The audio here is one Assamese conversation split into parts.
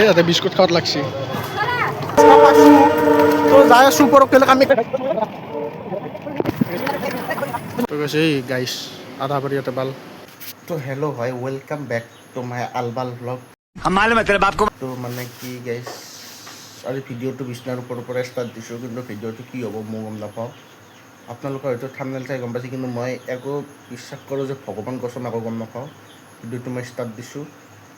ইয়াতে বিস্কুট খাওয়াত লাগছে তো যাই আছো ওপৰত আমি গাইস আধা বাড়ি ইয়াতে বাল तो हेलो भाई वेलकम बैक टू माय अलबाल व्लॉग हम मालूम है तेरे बाप को तो মানে কি গাইস আজি ভিডিওটো বিছনাৰ ওপৰৰ পৰা ষ্টাৰ্ট দিছোঁ কিন্তু ভিডিওটো কি হ'ব মই গম নাপাওঁ আপোনালোকৰ হয়তো থাম্বনেল চাই গম পাইছে কিন্তু মই একো বিশ্বাস কৰোঁ যে ভগৱান কসম একো গম নাপাওঁ ভিডিওটো মই ষ্টাৰ্ট দিছোঁ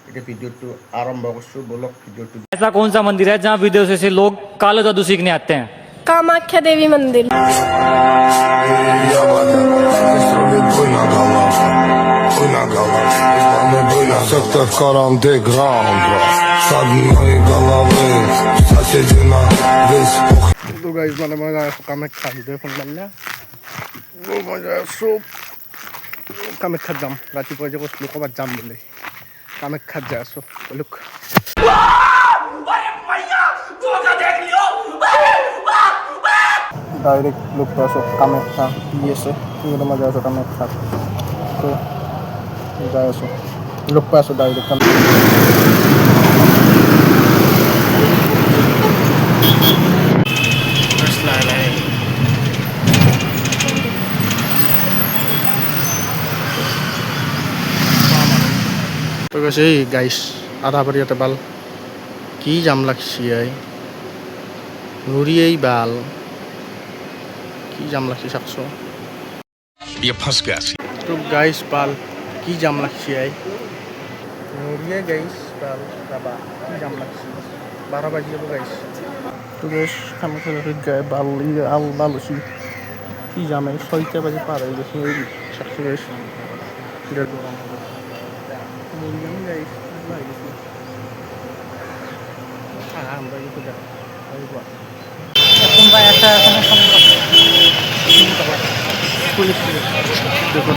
এতিয়া ভিডিওটো আৰম্ভ কৰিছোঁ বলক ভিডিওটো ऐसा कौन सा मंदिर है जहाँ विदेश से लोग काला जादू सीखने आते हैं? कामाख्या देवी मंदिर Сектор каранте граунд Садной головы Соседина весь তো গাইস মানে মই যাই আছো কামাখ্যা ভিডিও ফোন মাৰিলে মই যাই আছো কামাখ্যাত যাম ৰাতিপুৱা যে কৈছিলোঁ ক'ৰবাত যাম বুলি কামাখ্যাত যাই আছো লোক ডাইৰেক্ট লোক পাই আছো কামাখ্যা কি আছে কিন্তু মই যাই আছো কামাখ্যাত তো যাই আছো লোক পাই আছো ডাইৰেক্ট তো গেছে এই গাইস আধা বাড়ি ইয়াতে বাল কি জাম লাগছি নুরি এই বাল কি জাম লাগছি সাকছো ये फंस गया তো গাইস বাল কি জাম লাগছি নুরিয়ে গাইস বাল বাবা কি জাম লাগছি 12 বাজে যাবো গাইস তো গাইস আমি খেলে গায়ে বাল আল বাল হচ্ছি কি জামে 6টা বাজে পার হয়ে গেছে ওই সাকছো গাইস এটা গরম নুরিয়াম গাইস ভাই গেছি আমরা কিছু দেখ तुम भाई ऐसा পুলিশ দেখুন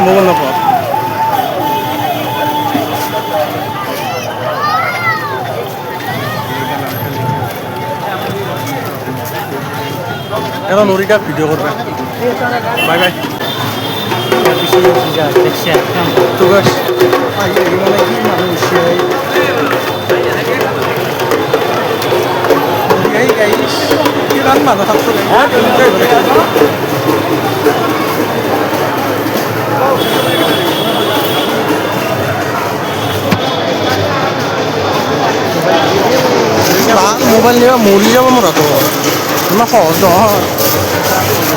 মোবাইল নাপাও এখন নরিটা ভিডিও করবে বাই বাই তো গাছ মানে কি মানুষ গাইস কিমান মানুহ থাকছো মোবাইল নিয়ে মৰি যাব মোৰ হাতত ইমান সহজ নহয়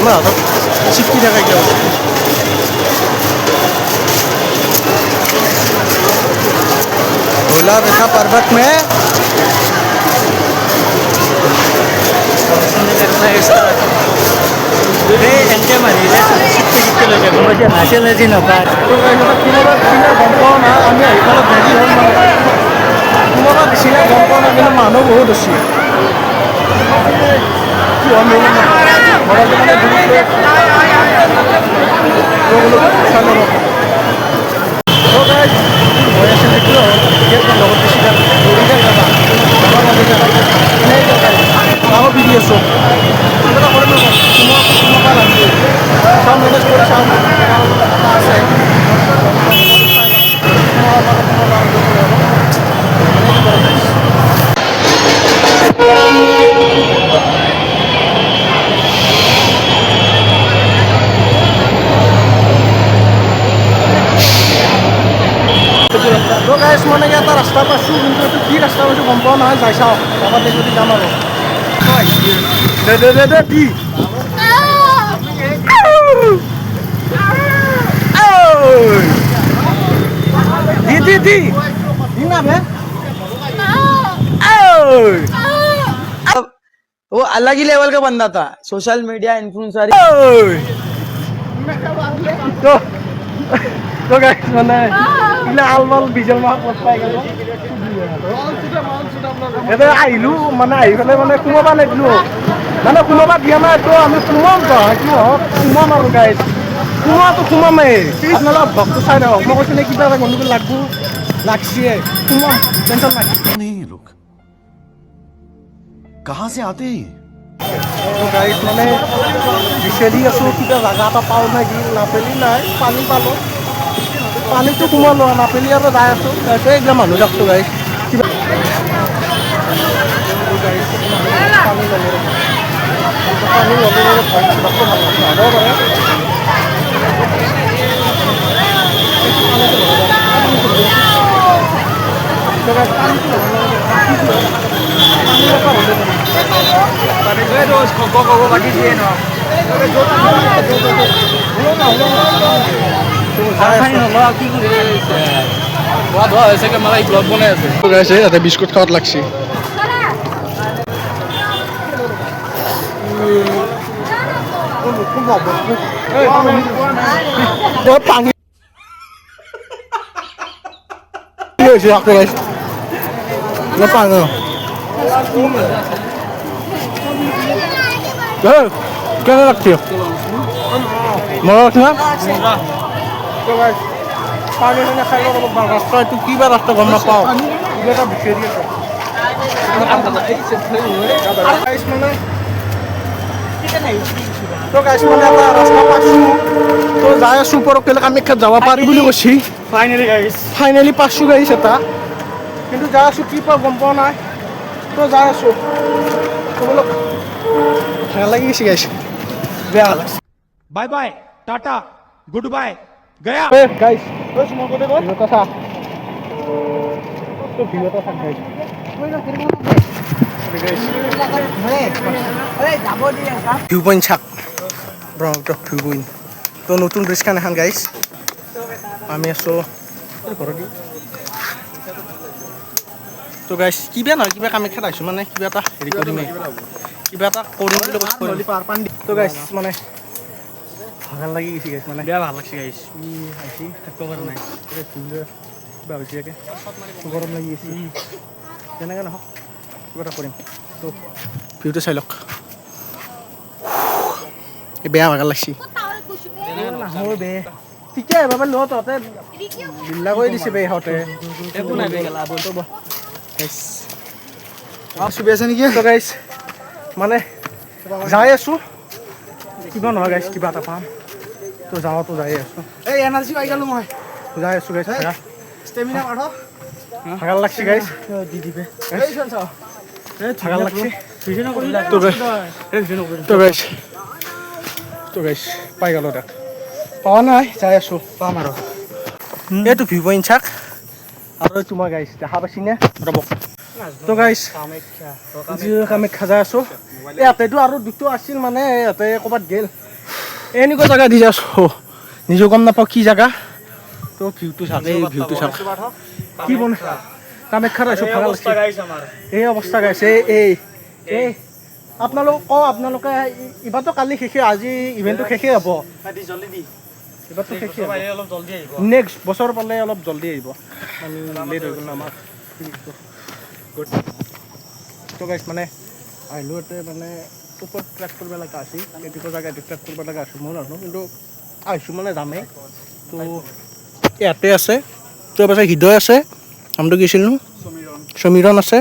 মোৰ হাতত চিপকি থাকে কিয় भोला रेखा पर्वत में মানুহ বহুত আছে তো গাইছ মানে এটা ৰাস্তা পাইছোঁ কিন্তু এইটো কি ৰাস্তা পাইছোঁ গম পোৱা নহয় যাই চাওঁ বাবা দেখি যদি যাম আৰু দে কি দি না বে वो अलग ही लेवल का बंदा था सोशल मीडिया इन्फ्लुएंसर তো গাইছ মানে ইলা আলমাল বিজল মাহ পথ পাই গেল এটা আহিলো মানে আহি পেলাই মানে সোমাবা নিদিলো মানে সোমাবা দিয়া নাই তো আমি সোমাম তো কি হওক সোমাম আৰু গাইছ সোমোৱাটো সোমামেই আপোনালোকৰ ভক্তটো চাই থাকক মই কৈছোঁ নে কিবা এটা গণ্ডগোল লাগবো লাগছিয়ে সোমাম টেনশ্যন নাই नहीं लोग कहाँ से आते हैं তো গাড়ীত মানে বিচাৰি আছোঁ কিবা জাগা এটা পাওঁ নেকি নাপেলি নাই পানী পালোঁ পানীটো সোমালোঁ নাপেলি আৰু যাই আছোঁ তাৰপিছত একদম মানুহ যাকছোঁ গাড়ী কিবা পানী ল'লোঁ পানী ল'লোঁ ভাল পাৰে ইয়াতে বিস্কুট খাওয়াত লাগছে পানী পানী কেনে লাগছে মজা লাগছে না পানী খানে খাই অলপ ভাল ৰাস্তা এইটো কিবা ৰাস্তা গম নাপাওঁ কিবা এটা বিচাৰি তো গাইছ মানে এটা ৰাস্তা পাইছোঁ তো যাই আছোঁ ওপৰত কেলে কামাখ্যাত যাব পাৰি বুলি কৈছি ফাইনেলি পাইছোঁ গাইছ এটা কিন্তু যাই আছোঁ কি পাওঁ গম পোৱা নাই তো যাই আছোঁ তো বোলো ভাল লাগি গৈছে গাইছ বেয়া লাগছে bye bye ta-ta goodbye गया গাইছ কথা তো ভিডিঅ'টা চাক গাইছ ভিউ পইণ্ট চাক ব্ৰহ্মপুত্ৰ ভিউ পইণ্ট তো নতুন ব্ৰিজখন এখন গাইছ আমি আছোঁ ঘৰত তো গাইছ কিবা নহয় কিবা কামাখ্যাত আহিছোঁ মানে কিবা এটা হেৰি কৰিমেই কিবা এটা কৰিম বুলি কৈছোঁ তো গাইছ মানে ভাল লাগি গৈছে গাইছ মানে বেয়া ভাল লাগছে গাইছ আহিছে থাকিব পৰা নাই কিবা হৈছে একে গৰম লাগি গৈছে তেনেকৈ নহওক কিবা এটা কৰিম তো ভিউটো চাই লওক বেয়া ভাগৰ লাগছে নাহোঁ বে ঠিকে বাবা ল তহঁতে বিল্লা কৰি দিছে বে ইহঁতে একো নাই বে চুবি আছে নেকি তো গাইছ মানে যাই আছোঁ কিবা নহয় গাইছ কিবা এটা পাম তো যাওঁতো যাই আছোঁ এই এনাৰ্জি পাই গ'লোঁ মই যাই আছোঁ গাইছ ষ্টেমিনা বাঢ় ভাগৰ লাগছে গাইছ দি দিবে ভাগৰ লাগছে তো গাইছ পাই গ'লোঁ তাক পোৱা নাই যাই আছোঁ পাম আৰু এইটো ভিউ পইণ্ট চাক আৰু তোমাৰ গাইছ দেখা পাইছিনে ৰ'ব তো গাইছ কামাখ্যা যাই আছোঁ ইয়াতেতো আৰু দুটো আছিল মানে ইয়াতে ক'ৰবাত গেল এনেকুৱা জেগা দি আছোঁ নিজেও গম নাপাওঁ কি জেগা তো ভিউটো চাক এই ভিউটো চাক কি বনাই কামাখ্যাত আহিছোঁ ভাল লাগছে এই অৱস্থা গাইছে এই এই আপোনালোক আপোনালোকে এইবাৰতো কালি শেষে আজি ইভেণ্টটো শেষেই হ'ব এইবাৰতো শেষেই হ'ব নেক্সট বছৰ পালে অলপ জল্দি আহিব আমি লেট হৈ গ'ল আমাৰ তো গাইছ মানে আহিলোঁ ইয়াতে মানে ওপৰত ট্ৰেক কৰিব লগা আছিল কেতিয়াবা জেগা ট্ৰেক কৰিব লগা আছিল মই নাজানো কিন্তু আহিছোঁ মানে যামেই তো ইয়াতে আছে তো পাছত হৃদয় আছে নামটো কি আছিলনো সমীৰণ আছে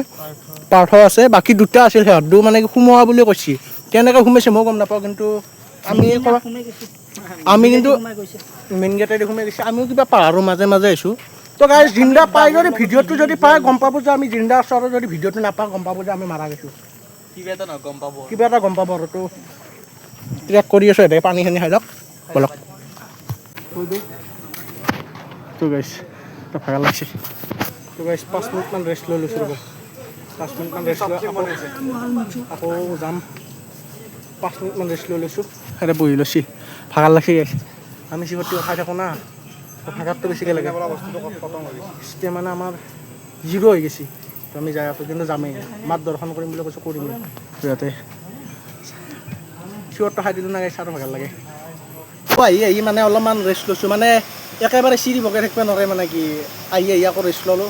পাৰ্থ আছে বাকী দুটা আছিল সিহঁতো মানে সোমোৱা বুলি কৈছে কেনেকৈ সোমাইছে মই গম নাপাওঁ কিন্তু আমি কিন্তু মেইন গেটেদি সোমাই গৈছে আমিও কিবা পাহাৰৰ মাজে মাজে আহিছোঁ তো গাইছ জিন্দা পাই যদি ভিডিঅ'টো যদি পাই গম পাব যে আমি জিন্দা ওচৰত যদি ভিডিঅ'টো নাপাওঁ গম পাব যে আমি মাৰা গৈছোঁ কিবা এটা গম পাব আৰু তো ট্ৰেক কৰি আছোঁ এতিয়া পানী খানি খাই লওক বলক তো গাইছ তো ভাগৰ লাগছে তো গাইছ 5 মিনিটমান ৰেষ্ট লৈ লৈছোঁ ৰ'ব 5 মিনিটমান ৰেষ্ট লৈ আকৌ যাম 5 মিনিটমান ৰেষ্ট লৈ লৈছোঁ এতিয়া বহি লৈছি ভাগৰ লাগছে গাইছ আমি চিকটি খাই থাকোঁ না ভাগৰটো বেছিকৈ লাগে এতিয়া মানে আমাৰ জিৰ' হৈ গৈছে তো আমি যাই আছোঁ কিন্তু যামেই মাত দৰ্শন কৰিম বুলি কৈছোঁ কৰিমেই ইয়াতে চিঞৰটো খাই দিলোঁ না গাইছ আৰু ভাগৰ লাগে আহি মানে অলপমান ৰেষ্ট লৈছোঁ মানে একেবাৰে চিৰি বগাই থাকিব নোৱাৰে মানে কি আহি আকৌ ৰেষ্ট ল'লোঁ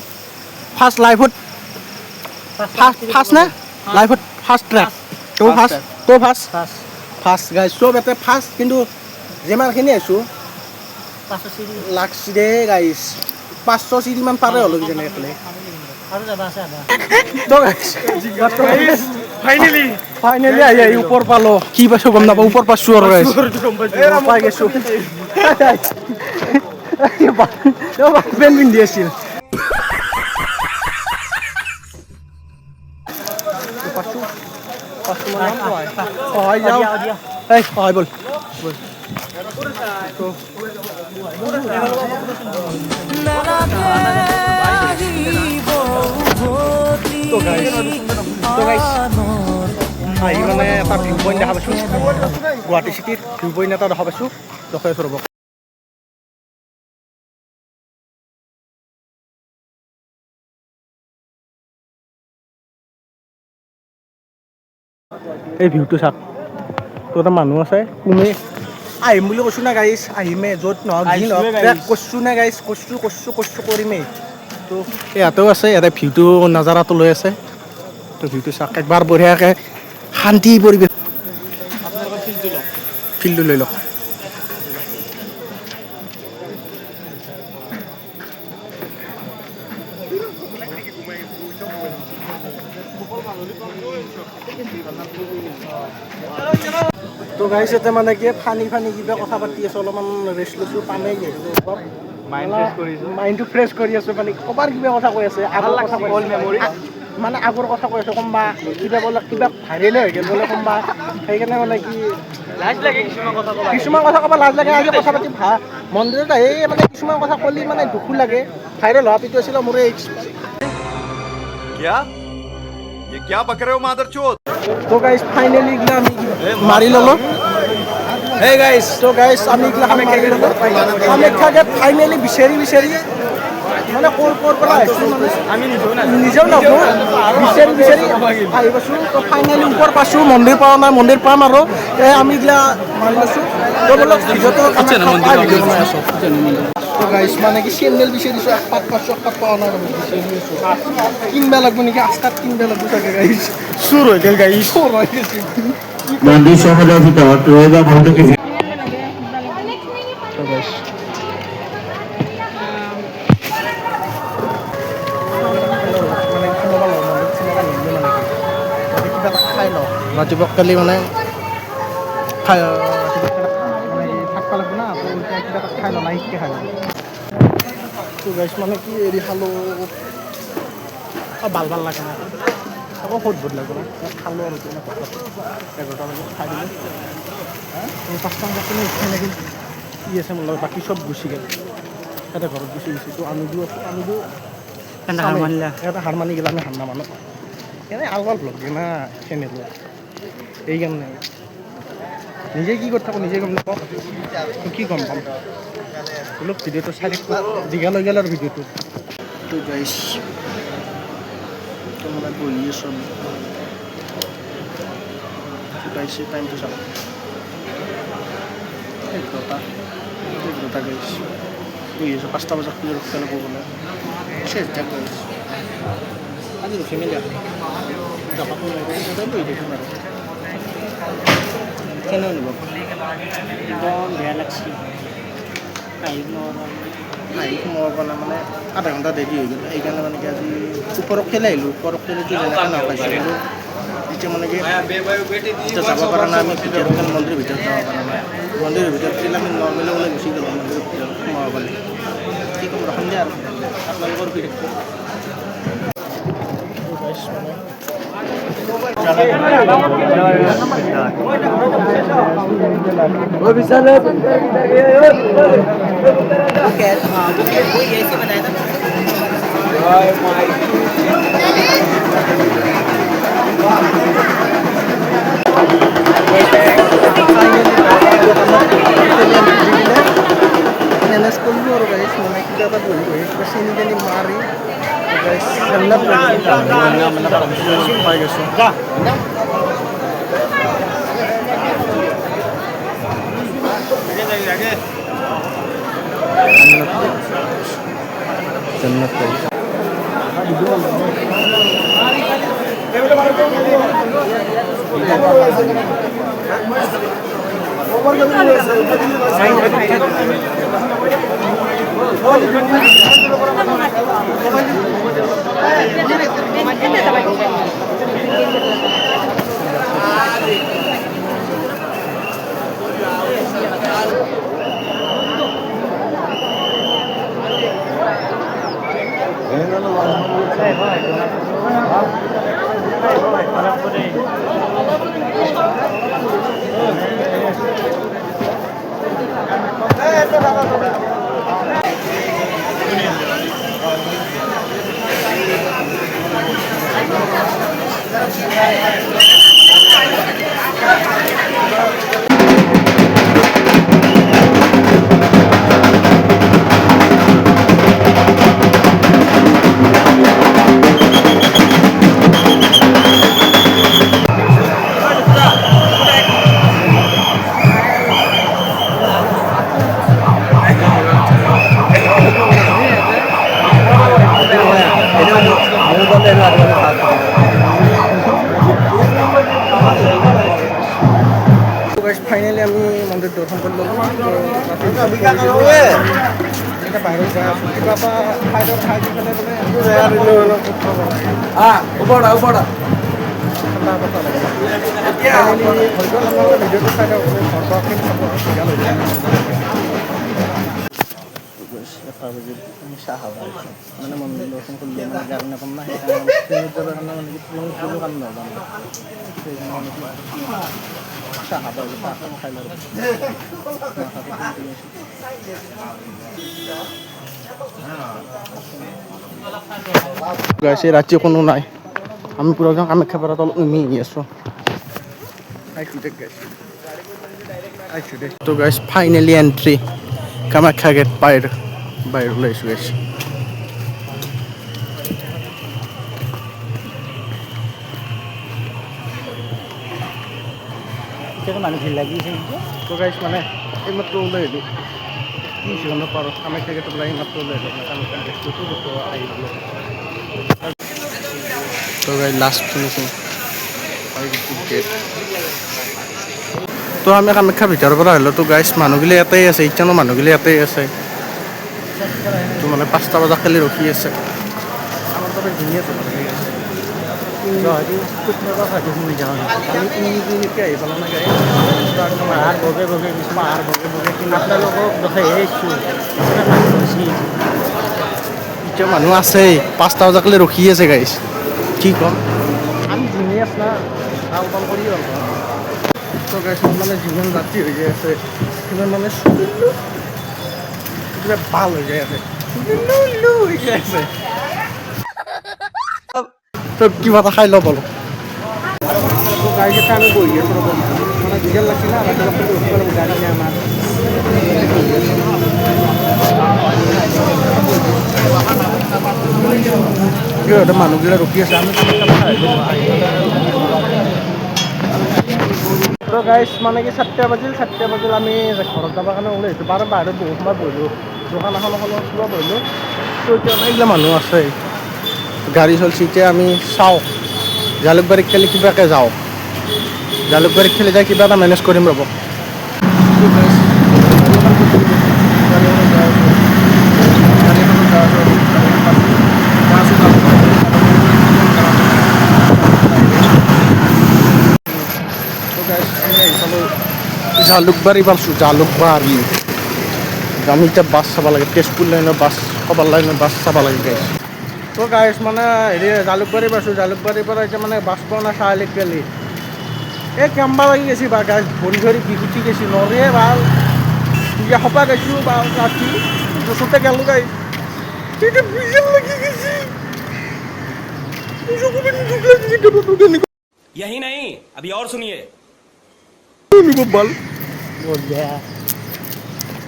ফাৰ্ষ্ট লাইফত ফাৰ্ষ্ট নে লাইফত ফাৰ্ষ্ট ট্ৰেক তো ফাৰ্ষ্ট গাইছ চব ইয়াতে ফাৰ্ষ্ট কিন্তু যিমানখিনি আহিছোঁ লাগছি দে গাইছ 500 চিৰিমান পাৰে হ'লোঁ কিজানি এইফালে ফাইনেলি ফাইনেলি আহি ওপৰ পালো কি পাইছো গম নাপাওঁ ওপৰ পাইছো আৰু পাই গৈছো পেন পিন্ধি আছিল বল আহি মানে এটা ভিউ পইণ্ট দেখা পাইছোঁ গুৱাহাটী চিটিৰ ভিউ পইণ্ট এটা দেখা পাইছোঁ দেখাই আছোঁ ৰ'ব এই ভিউটো চাওক তো এটা মানুহ আছে কোনে আহিম বুলি কৈছোঁ না গাইছ আহিমে য'ত নহওক যি নহওক কৈছোঁ না গাইছ কৈছোঁ কৰিমেই তো ইয়াতেও আছে ইয়াতে ভিউটো নাজাৰাটো লৈ আছে তো ভিউটো চাওক একবাৰ বঢ়িয়াকৈ শান্তি পৰিৱেশ ফিল্ডটো লৈ লওক তো গাইছ এতিয়া মানে কি ফানি কিবা কথা পাতি আছোঁ অলপমান ৰেষ্ট লৈছোঁ পামেই মাইণ্ডটো ফ্ৰেছ কৰি আছোঁ মানে ক'বাৰ কিবা কথা কৈ আছে আগৰ কথা মানে আগৰ কথা কৈ আছোঁ কোনোবা কিবা বোলে কিবা ভাইৰেলে হৈ গ'ল বোলে কোনোবা সেইকাৰণে মানে কি কিছুমান কথা ক'ব লাজ লাগে আজি কথা পাতি মন্দিৰত আহি মানে কিছুমান কথা ক'লি মানে দুখো লাগে ভাইৰেল হোৱা পিটো আছিলে মোৰে क्या बक रहे हो मादरचोद তো গাইছ ফাইনেলি এইগিলা আমি মাৰি ল'লোঁ হে গাইছ তো গাইছ আমি এইগিলা মাৰি ল'লোঁ কামাখ্যাকে ফাইনেলি বিচাৰি মানে ক'ৰ পৰা আহিছোঁ মানে আমি নিজেও নাভাবোঁ বিচাৰি আহি পাইছোঁ তো ফাইনেলি ওপৰ পাইছোঁ মন্দিৰ পোৱা নাই মন্দিৰ পাম আৰু আমি এইগিলা মাৰি লৈছোঁ তো বোলক ভিডিঅ'টো ভিডিঅ' বনাই আছোঁ তো গাইছ মানে কি চেণ্ডেল বিচাৰিছোঁ একপাত পাইছোঁ একপাত পোৱা নাই কিনবা লাগব নেকি আস্তাত কিনবা লাগব চাগে গাইছ চুৰ হৈ গ'ল গাইছ চুৰ হৈ গৈছে মন্দিৰ চহৰৰ ভিতৰত ৰৈ বা বহুতো কিছু খাই লওঁ ৰাতিপুৱা কালি মানে থাকিব লাগিব না কিবা এটা খাই লওঁ লাইটকৈ খাই লওঁ তো গাইছ মানে কি এৰি খালোঁ ভাল লাগে না আকৌ বহুত লাগিব না খালোঁ আৰু 11টা বজাত খাই দিলোঁ 5টা বজাত উঠাই লাগিল কি আছে মোৰ লগত বাকী চব গুচি গ'ল এটা ঘৰত গুচি গৈছে তো আমিতো এটা হাৰ মানি গ'লে আমি হাৰ নামানো এনে আলবাল ব্লগ দিয়ে না চেনেলত এইকাৰণে নিজে কি কৰি থাকোঁ নিজে গম নাপাওঁ কি গম পাম বোলো ভিডিঅ'টো চাই দীঘা লৈ গ'ল আৰু ভিডিঅ'টো তো গাইছ মানে বহি আছোঁ গাইছে টাইমটো চাব 11টা গাইছ বহি আছোঁ 5টা বজাত খুলি ৰখি ল'ব গ'লে চেষ্টা কৰিছোঁ আজি ৰখি মেলি যাবা বহি দেখিম আৰু কেনে অনুভৱ একদম বেয়া লাগছে আহি সোমাব পৰা মানে আধা ঘণ্টা দেৰি হৈ গ'ল সেইকাৰণে মানে কি আজি ওপৰত খেলাই আহিলোঁ ওপৰত খেলিটো যেনেকৈ নাপাইছোঁ কিন্তু এতিয়া মানে কি এতিয়া যাব পৰা নাই আমি ভিতৰত মন্দিৰৰ ভিতৰত যাব পৰা নাই মন্দিৰৰ ভিতৰত খেলি আমি নৰ্মেলি ওলাই গুচি গ'লোঁ মন্দিৰৰ ভিতৰত সোমাব পালে কি ক'ম ৰখাম দিয়া আৰু আপোনালোকৰ কি মেনেজ কৰিলোঁ আৰু গাইছ মানে কিবা এটা বহি কিবা চেনি তেনি মাৰি গাইছ পাই গৈছোঁ ফাইনেলি আমি মন্দিৰ দৰ্শন কৰি ল'লোঁ এতিয়া বাহিৰত যাই আছোঁ কিবা এটা ঠাইডত খাই দি পেলাই ভিডিঅ'টো চাই দিয়ক ঘৰ পাওঁখিনি চাব ভাল হৈ যায় চাহ খাব মানে মন্দিৰ দৰ্শন কৰিলে মানে গাড়ী নাপাম না সেইকাৰণে কাৰণে মানে কোনো কাম নাপাম চাহ খাব চাহ খাই ল'ব গাইছে ৰাতি কোনো নাই আমি পুরো কামাখ্যা পাড়া তল উমি আছোঁ তো গাইছ ফাইনেলি এন্ট্রি কামাখ্যা গেট বাহিৰ ওলাইছোঁ গাইছ মানুহ ভিৰ লাগিছে তো গাইছ মানে এইমাত্ৰ ওলাই আহিলোঁ জীৱনৰ পাৰত কামাখ্যা গেটত ওলাই এইমাত্ৰ ওলাই আহিলোঁ কামাখ্যা গেটটো আহি গ'লোঁ তো গাইছ লাষ্ট ফিনিচিং গেট তো আমি কামাখ্যাৰ ভিতৰৰ পৰা আহিলোঁ তো গাইছ মানুহগিলা ইয়াতেই আছে ইচ্ছানো মানুহগিলা ইয়াতেই আছে তো মানে 5টা বজা খালি ৰখি আছে আমাৰ তাতে ধুনীয়া আছে এতিয়া মানুহ আছে 5টা বজাকলৈ ৰখি আছে গাইছ কি ক'ম আমি ধুনীয়া আছে না কাম কাম কৰি ভাল পাওঁ তো গাইছ মানে যিমান ৰাতি হৈ যায় আছে সিমান মানে কিবা ভাল হৈ যায় আছে হৈ যায় আছে তো কিবা এটা খাই ল'ব অলপ তো গাড়ী এটা আমি বহি আছোঁ ৰ'ব মানে ডিজেল লাগছে না গাড়ী নাই আমাৰ সিহঁতে মানুহবিলাক ৰখি আছে আমি তো গাইছ মানে কি 7টা বাজিল আমি ঘৰত যাবৰ কাৰণে ওলাই আহিছোঁ বাহিৰত বহুত সময় বহিলোঁ দোকান এখন কিবা বহিলোঁ তো এতিয়া এইবিলাক মানুহ আছে গাড়ী চলিছে এতিয়া আমি চাওঁ জালুকবাৰীত খালি কিবাকৈ যাওঁ জালুকবাৰীত খালি যাই কিবা এটা মেনেজ কৰিম ৰ'ব জালুকবাৰী পাইছোঁ জালুকবাৰী আমি এতিয়া বাছ চাব লাগে তেজপুৰ লাইনৰ বাছ কবাৰ লাইনৰ বাছ চাব লাগে গাইছ তো গাইছ মানে হেৰি জালুকবাৰী পাইছোঁ জালুকবাৰীৰ পৰা এতিয়া মানে বাছ পোৱা নাই চাৰিআলিত গেলি এই কেম্বা লাগি গৈছে বা গাইছ ভৰি ধৰি বিষ উঠি গৈছে নৰে ভাল এতিয়া সপা গাইছোঁ বা ৰাতি য'তে গেলোঁ গাইছ এতিয়া বিজল লাগি গৈছে यही नहीं अभी और सुनिए বল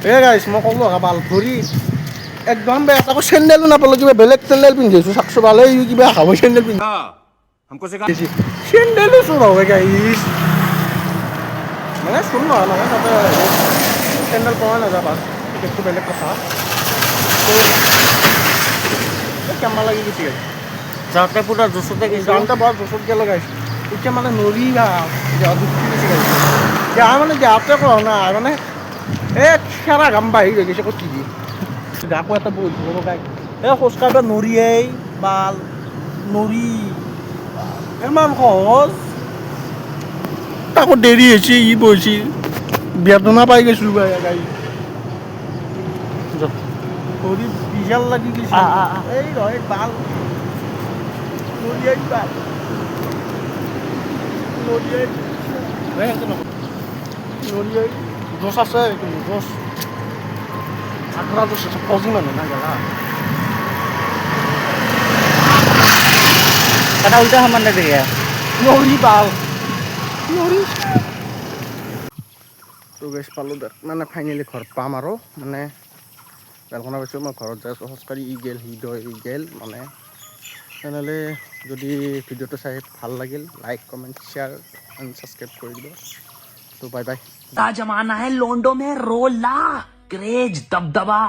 এই গাইছ মই ক'লোঁ ভাল ভৰি একদম বেয়া আকৌ চেণ্ডেলো নাপালোঁ কিবা বেলেগ চেণ্ডেল পিন্ধি আছোঁ চাকচো ভালে কিবা খাব চেণ্ডেল পিন্ধি हमको सिखा চেণ্ডেলো চোৰ হয় গাইছ মানে চোৰ নহয় নহয় তাতে চেণ্ডেল পোৱা নাযায় বাছ টিকেটটো বেলেগ কথা কেম্বা লাগি গৈছে গাইছ যাওঁতে পুৰা জোচতে গৈছে যাওঁতে বৰ জোচত গেলোঁ গাইছ এতিয়া মানে নৰি ভাল দুখি গৈছে গাইছ এতিয়া মানে যাওঁতে কোৱা নাই মানে এই খেৰা ঘাম বাঢ়ি হৈ গৈছে ক'ত টিভি গাকো এটা বহুত হ'ব গাই এই খোজকাঢ়িব নৰিয়েই বাল নৰি ইমান সহজ তাকো দেৰি হৈছে ই বহিছি বেদনা পাই গৈছোঁ গাই ভৰি বিশাল লাগি গৈছে এই ৰয় বাল নৰিয়াই বাল নৰিয়াই নৰিয়াই জোচ আছে কিন্তু জোচ আগ্ৰা জোচ আছে ফৌজি মানুহ না গেলা kata ulta haman na dia নৰি বাল নৰি তো গেছ পালোঁ মানে ফাইনেলি ঘৰ পাম আৰু মানে বেলখনা পাইছোঁ মই ঘৰত যাই আছোঁ খোজকাঢ়ি ই গেল সি গেল মানে তেনেহ'লে যদি ভিডিঅ'টো চাই ভাল লাগিল like comment share and subscribe কৰি দিব তো বাই বাই जमाना है लोंडो में रोला क्रेज दबदबा